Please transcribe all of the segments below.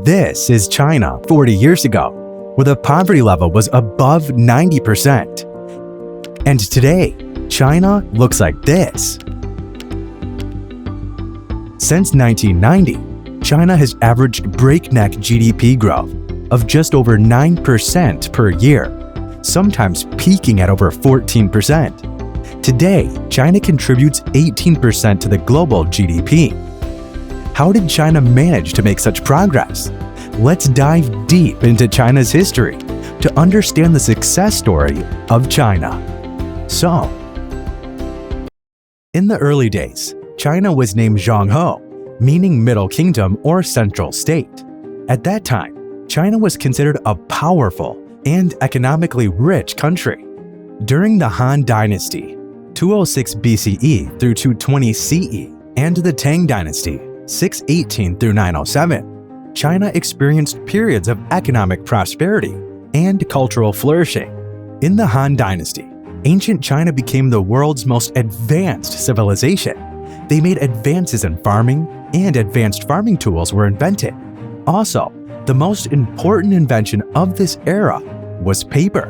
This is China 40 years ago, where the poverty level was above 90%. And today, China looks like this. Since 1990, China has averaged breakneck GDP growth of just over 9% per year, sometimes peaking at over 14%. Today, China contributes 18% to the global GDP. How did China manage to make such progress? Let's dive deep into China's history to understand the success story of China. So, in the early days, China was named Zhonghe, meaning Middle Kingdom or Central State. At that time, China was considered a powerful and economically rich country. During the Han Dynasty, 206 BCE through 220 CE, and the Tang Dynasty, 618 through 907, China experienced periods of economic prosperity and cultural flourishing. In the Han Dynasty, ancient China became the world's most advanced civilization. They made advances in farming, and advanced farming tools were invented. Also, the most important invention of this era was paper.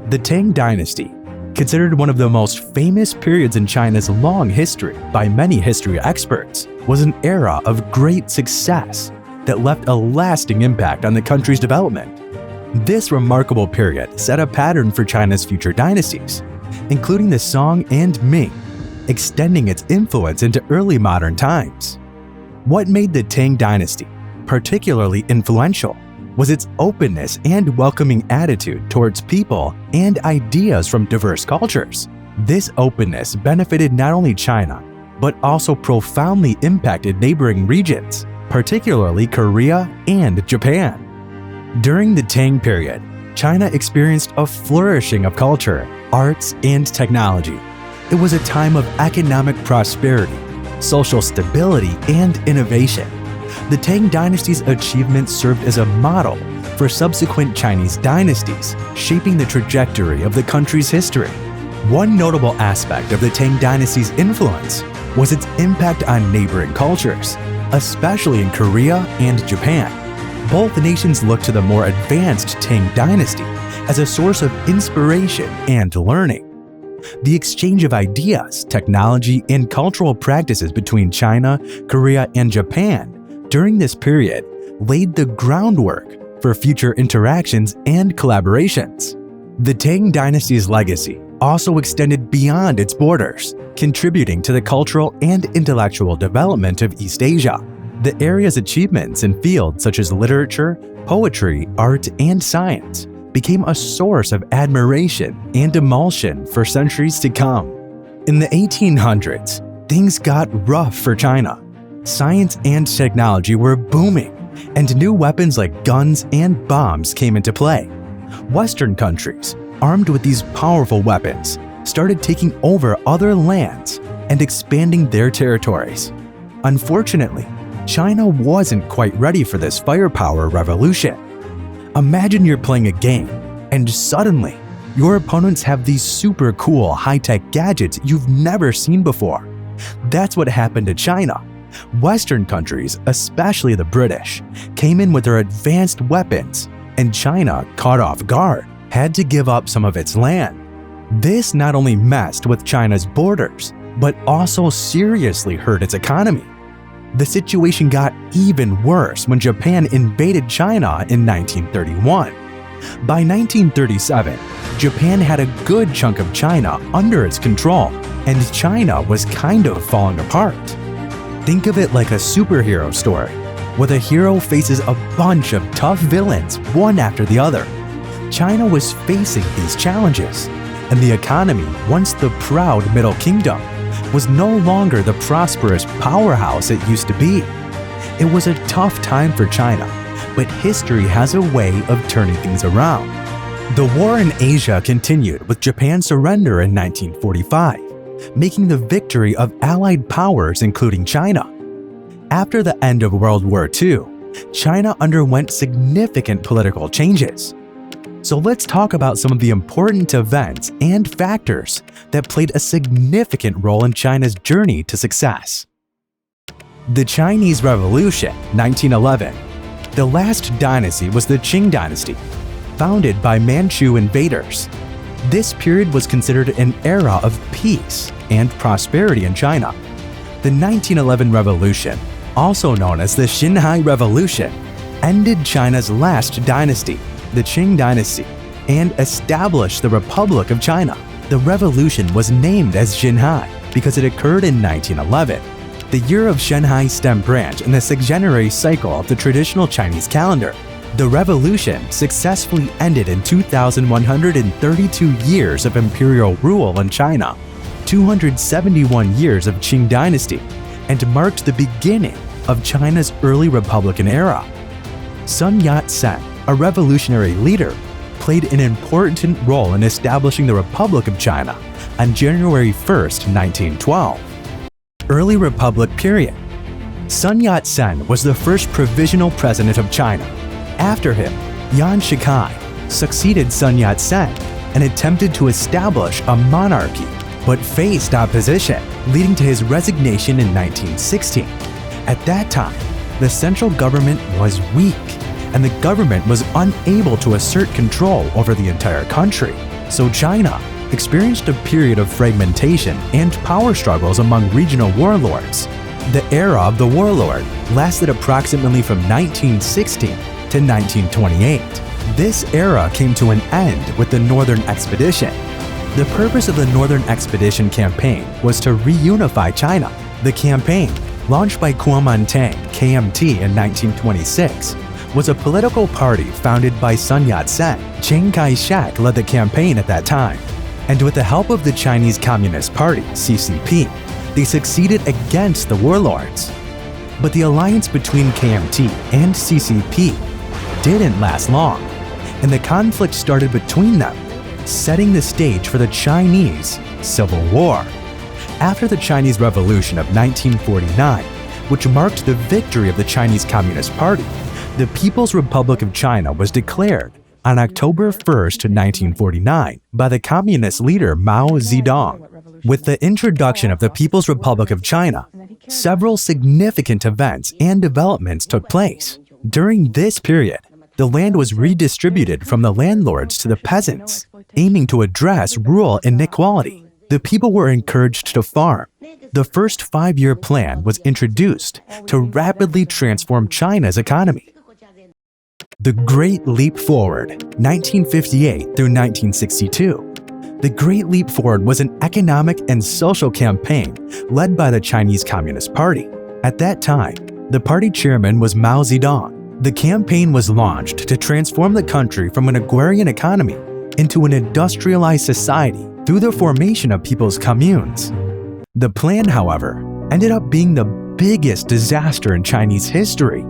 The Tang Dynasty, considered one of the most famous periods in China's long history by many history experts, was an era of great success that left a lasting impact on the country's development. This remarkable period set a pattern for China's future dynasties, including the Song and Ming, extending its influence into early modern times. What made the Tang Dynasty particularly influential was its openness and welcoming attitude towards people and ideas from diverse cultures. This openness benefited not only China, but also profoundly impacted neighboring regions, particularly Korea and Japan. During the Tang period, China experienced a flourishing of culture, arts, and technology. It was a time of economic prosperity, social stability, and innovation. The Tang Dynasty's achievements served as a model for subsequent Chinese dynasties, shaping the trajectory of the country's history. One notable aspect of the Tang Dynasty's influence was its impact on neighboring cultures, especially in Korea and Japan. Both nations looked to the more advanced Tang Dynasty as a source of inspiration and learning. The exchange of ideas, technology, and cultural practices between China, Korea, and Japan during this period laid the groundwork for future interactions and collaborations. The Tang Dynasty's legacy also extended beyond its borders, contributing to the cultural and intellectual development of East Asia. The area's achievements in fields such as literature, poetry, art, and science became a source of admiration and emulsion for centuries to come. In the 1800s, things got rough for China. Science and technology were booming, and new weapons like guns and bombs came into play. Western countries, armed with these powerful weapons, started taking over other lands and expanding their territories. Unfortunately, China wasn't quite ready for this firepower revolution. Imagine you're playing a game, and suddenly, your opponents have these super cool high-tech gadgets you've never seen before. That's what happened to China. Western countries, especially the British, came in with their advanced weapons, and China, caught off guard, had to give up some of its land. This not only messed with China's borders, but also seriously hurt its economy. The situation got even worse when Japan invaded China in 1931. By 1937, Japan had a good chunk of China under its control, and China was kind of falling apart. Think of it like a superhero story, where the hero faces a bunch of tough villains one after the other. China was facing these challenges, and the economy, once the proud Middle Kingdom, was no longer the prosperous powerhouse it used to be. It was a tough time for China, but history has a way of turning things around. The war in Asia continued with Japan's surrender in 1945. Making the victory of Allied powers including China. After the end of World War II, China underwent significant political changes. So let's talk about some of the important events and factors that played a significant role in China's journey to success. The Chinese Revolution, 1911. The last dynasty was the Qing dynasty, founded by Manchu invaders. This period was considered an era of peace and prosperity in China. The 1911 revolution, also known as the Xinhai Revolution, ended China's last dynasty, the Qing dynasty, and established the Republic of China. The revolution was named as Xinhai because it occurred in 1911, the year of Xinhai stem branch in the sexagenary cycle of the traditional Chinese calendar. The revolution successfully ended in 2,132 years of imperial rule in China, 271 years of Qing dynasty, and marked the beginning of China's early Republican era. Sun Yat-sen, a revolutionary leader, played an important role in establishing the Republic of China on January 1, 1912. Early Republic period. Sun Yat-sen was the first provisional president of China. After him, Yuan Shikai succeeded Sun Yat-sen and attempted to establish a monarchy, but faced opposition, leading to his resignation in 1916. At that time, the central government was weak, and the government was unable to assert control over the entire country. So China experienced a period of fragmentation and power struggles among regional warlords. The era of the warlord lasted approximately from 1916 to 1928. This era came to an end with the Northern Expedition. The purpose of the Northern Expedition campaign was to reunify China. The campaign, launched by Kuomintang (KMT) in 1926, was a political party founded by Sun Yat-sen. Chiang Kai-shek led the campaign at that time, and with the help of the Chinese Communist Party (CCP), they succeeded against the warlords. But the alliance between KMT and CCP didn't last long, and the conflict started between them, setting the stage for the Chinese Civil War. After the Chinese Revolution of 1949, which marked the victory of the Chinese Communist Party, the People's Republic of China was declared on October 1, 1949, by the communist leader Mao Zedong. With the introduction of the People's Republic of China, several significant events and developments took place. During this period, the land was redistributed from the landlords to the peasants, aiming to address rural inequality. The people were encouraged to farm. The first 5-year plan was introduced to rapidly transform China's economy. The Great Leap Forward, 1958 through 1962. The Great Leap Forward was an economic and social campaign led by the Chinese Communist Party. At that time, the party chairman was Mao Zedong. The campaign was launched to transform the country from an agrarian economy into an industrialized society through the formation of people's communes. The plan, however, ended up being the biggest disaster in Chinese history.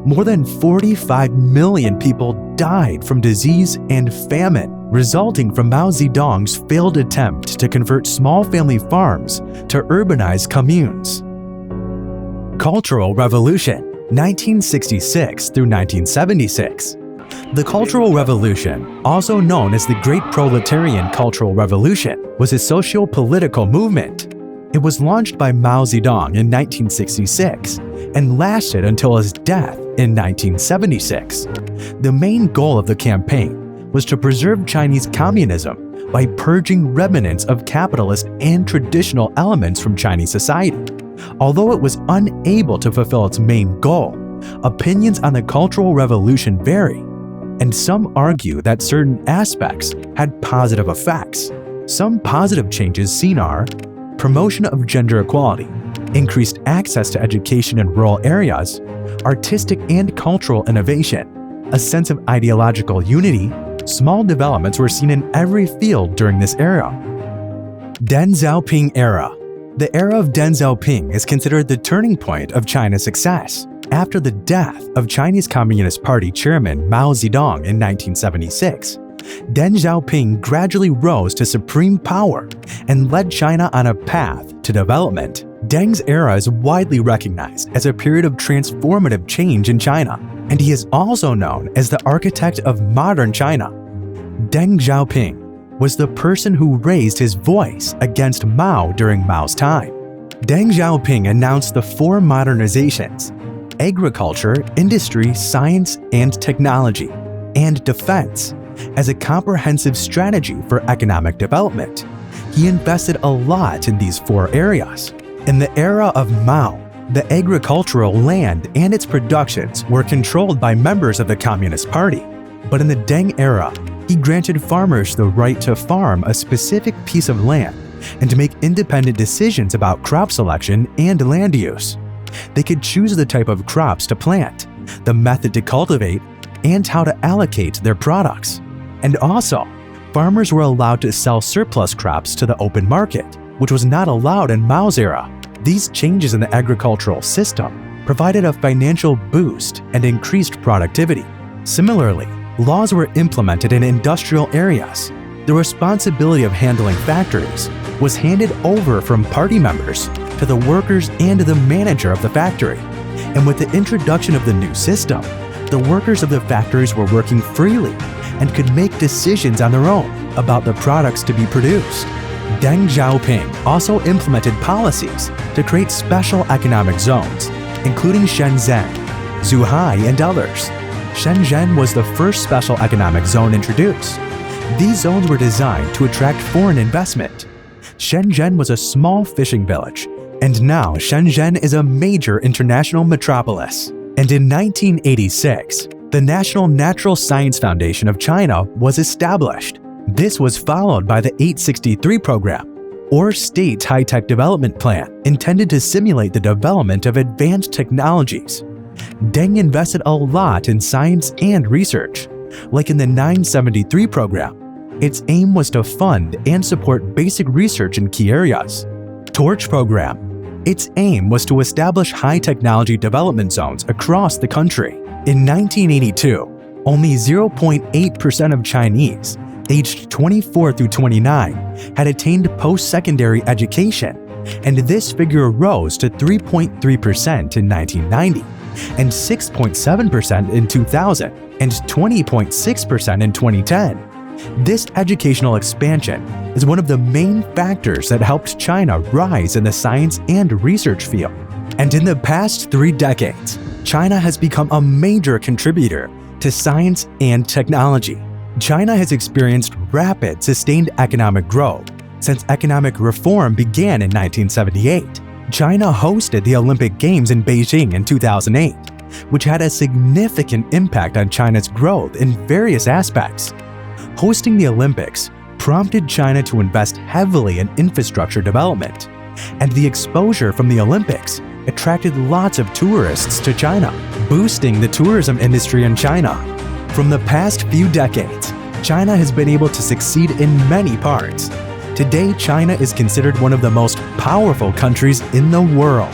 More than 45 million people died from disease and famine, resulting from Mao Zedong's failed attempt to convert small family farms to urbanized communes. Cultural Revolution, 1966 through 1976. The Cultural Revolution, also known as the Great Proletarian Cultural Revolution, was a socio-political movement. It was launched by Mao Zedong in 1966 and lasted until his death in 1976. The main goal of the campaign was to preserve Chinese communism by purging remnants of capitalist and traditional elements from Chinese society. Although it was unable to fulfill its main goal, opinions on the Cultural Revolution vary, and some argue that certain aspects had positive effects. Some positive changes seen are promotion of gender equality, increased access to education in rural areas, artistic and cultural innovation, a sense of ideological unity. Small developments were seen in every field during this era. Deng Xiaoping era. The era of Deng Xiaoping is considered the turning point of China's success. After the death of Chinese Communist Party chairman Mao Zedong in 1976, Deng Xiaoping gradually rose to supreme power and led China on a path to development. Deng's era is widely recognized as a period of transformative change in China, and he is also known as the architect of modern China. Deng Xiaoping was the person who raised his voice against Mao during Mao's time. Deng Xiaoping announced the 4 modernizations: agriculture, industry, science and technology, and defense as a comprehensive strategy for economic development. He invested a lot in these 4 areas. In the era of Mao, the agricultural land and its productions were controlled by members of the Communist Party. But in the Deng era, he granted farmers the right to farm a specific piece of land and to make independent decisions about crop selection and land use. They could choose the type of crops to plant, the method to cultivate, and how to allocate their products. And also, farmers were allowed to sell surplus crops to the open market, which was not allowed in Mao's era. These changes in the agricultural system provided a financial boost and increased productivity. Similarly, laws were implemented in industrial areas. The responsibility of handling factories was handed over from party members to the workers and the manager of the factory. And with the introduction of the new system, the workers of the factories were working freely and could make decisions on their own about the products to be produced. Deng Xiaoping also implemented policies to create special economic zones, including Shenzhen, Zhuhai, and others. Shenzhen was the first special economic zone introduced. These zones were designed to attract foreign investment. Shenzhen was a small fishing village, and now Shenzhen is a major international metropolis. And in 1986, the National Natural Science Foundation of China was established. This was followed by the 863 program, or State High-Tech Development Plan, intended to simulate the development of advanced technologies. Deng invested a lot in science and research, like in the 973 program. Its aim was to fund and support basic research in key areas. Torch program. Its aim was to establish high-technology development zones across the country. In 1982, only 0.8% of Chinese aged 24 through 29 had attained post-secondary education, and this figure rose to 3.3% in 1990, and 6.7% in 2000, and 20.6% in 2010. This educational expansion is one of the main factors that helped China rise in the science and research field. And in the past 3 decades, China has become a major contributor to science and technology. China has experienced rapid, sustained economic growth since economic reform began in 1978. China hosted the Olympic Games in Beijing in 2008, which had a significant impact on China's growth in various aspects. Hosting the Olympics prompted China to invest heavily in infrastructure development, and the exposure from the Olympics attracted lots of tourists to China, boosting the tourism industry in China. From the past few decades, China has been able to succeed in many parts. Today, China is considered one of the most powerful countries in the world.